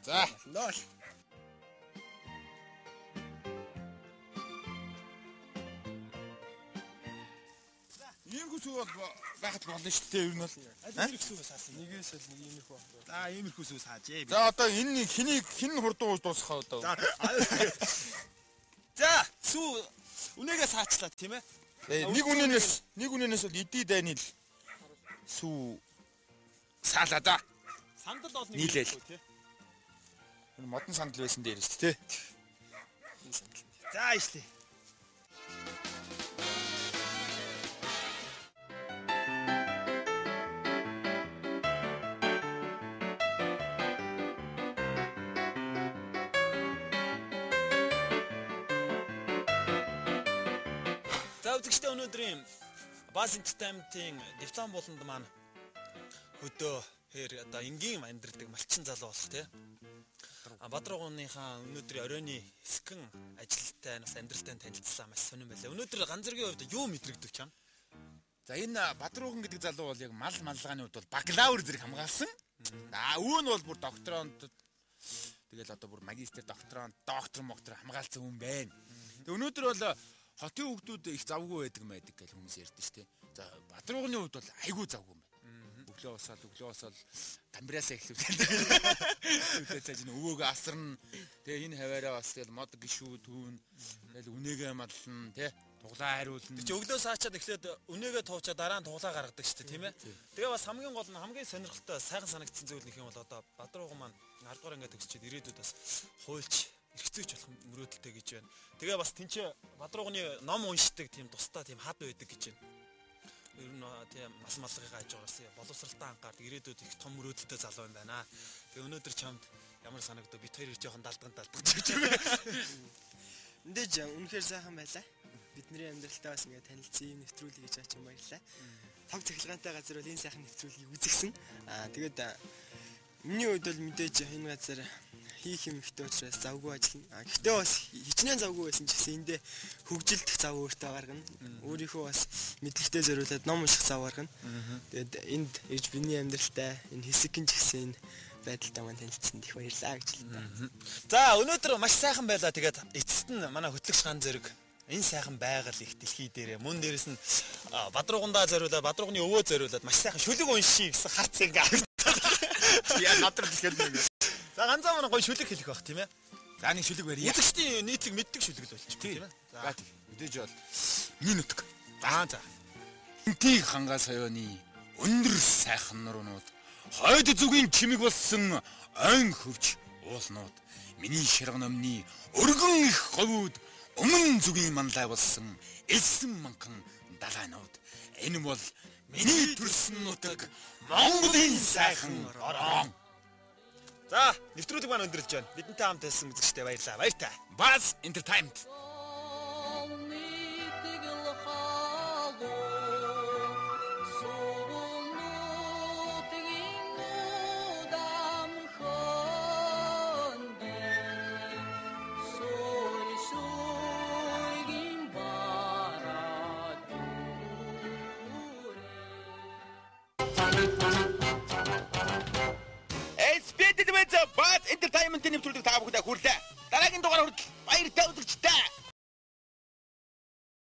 За. Нол. Иймэрхүү сүү бол байхад болно шүү дээ ер нь бол. Аль нэг сүүс хаасан. Нэгээс л нэг иймэрхүү байна. За иймэрхүү сүүс хаажээ. За одоо энэ хин хурдан ууж дуусгах одоо. За сүү үнээгээ саачлаа тийм ээ. Нэг үнэнээс бол эдий дайны л сүү саалаа да. Сандал бол нэг нийлээл. Модон сандал байсан дээр шүү дээ. За ишли. За үзэгчдээ өнөөдрийн Buzz Entertainment-ийн диплом болонд маань хөдөө хэр одоо энгийн амьдрдаг малчин залуу болох тий. Бадруугынхаа өнөөдрийн оройны хэсгэн ажилтай бас амьдралтай танилцсан маш сонирн байлаа. Өнөөдөр ганц зэргийн хувьд юу мэдрэгдв чам? За энэ Бадрууган гэдэг залуу бол яг маллагын хувьд бол бакалавр зэрэг хамгаалсан. Өвөө нь бол бүр докторонт тэгэл одоо бүр магистр доктор хамгаалсан хүн байна. Тэг өнөөдөр бол хотын хүүхдүүд их завгүй байдаг гэж хүмүүс ярьдэн шүү дээ. За Бадрууганы хувьд бол айгүй завгүй юм байна. Өглөө босоод камераасаа эхлүүлээд цааш энэ өвөөгөө асарна. Тэгээ энэ хаваараа бас тэгэл мод гişүү түүн тэгэл үнээгээ маллна тий туглаа хариулна. Тэг чи өглөө саачаад эхлээд үнээгээ туучаа дараа нь туглаа гаргадаг шүү дээ тийм ээ. Тэгээ бас хамгийн гол нь хамгийн сонирхолтой сайхан санагдсан зүйл нэг юм бол одоо Бадрууган маань 10 дугаар ангиад төгсчихэд ирээдүйд бас хуульч эргэцүүч болох мөрөөдөлтэй гэж байна. Тэгээ бас тэнцээ Бадрууганы ном уншдаг тийм тусдаа тийм хад байдаг гэж байна. Ер нь тийм мал малгыг хайж байгаас боловсралтай анхаард ирээдүйд их том мөрөөдөлтэй залуу юм байна. Тэгээ өнөөдөр чамд ямар санагдав? Бид хоёр жоохон далдгаж гэж байна. Эндэж үнэхээр сайхан байлаа. Бидний амьдралтай бас ингээд танилцсан юм нэвтрүүлэг гэж аач юм баярлаа. Том цахилгаантай газар бол энэ сайхан нэвтрүүлгийг үзэгсэн. Тэгээд миний хувьд бол мэдээж энэ газар хийх юм ихтэй учраас завгүй ажиллана. Гэхдээ бас хичнээн завгүй байсан ч гэсэн эндээ хөгжилт зав өөртөө гаргана. Өөрийнхөө бас мэдлэгтэй зориулаад ном унших зав гаргана. Тэгээд энд ирж миний амьдралтай энэ хэсэгэн ч гэсэн энэ байдалтай маань танилцсан их баярлаа гэж хэлнэ. За өнөөдөр маш сайхан байлаа. Тэгээд эцэст нь манай хөтлөгч ган зэрэг энэ сайхан байгаль их дэлхий дээрээ мөн дээрэс нь Бадруугандаа зориулаад Бадрууганы өвөө зориулаад маш сайхан шүлэг уншия гэсэн харц ингээ. Яа надрал хэлгээд нэг. За ганцаа манай гоё шүлэг хэлэх байх тийм ээ. За нэг шүлэг барья. Үзэгчдийн нийтлэг мэддэг шүлэг л болчих тийм ээ. За мэдээж бол нэг нутг. За. Энтиг хангаа соёоны өндөр сайхан нурнууд хойд зүгийн чимэг болсон айн хөвч уулнууд миний ширгэн өмнө өргөн их говьуд өмнө зүгийн манлай болсон элсэн манхан далайнууд энэ бол миний төрсөн нутаг Монголын сайхан орон. За нэвтрүүлэг маань өндөрлж байна. Бидэнтэй хамт байсан үзэгчдээ баярлалаа. Баяртай. Buzz Entertainment. Buzz Entertainment-ийн нэвтрүүлэг та бүхэнд хүрлээ. Дараагийн дугаар хүртэл баяртай үзэгчдээ.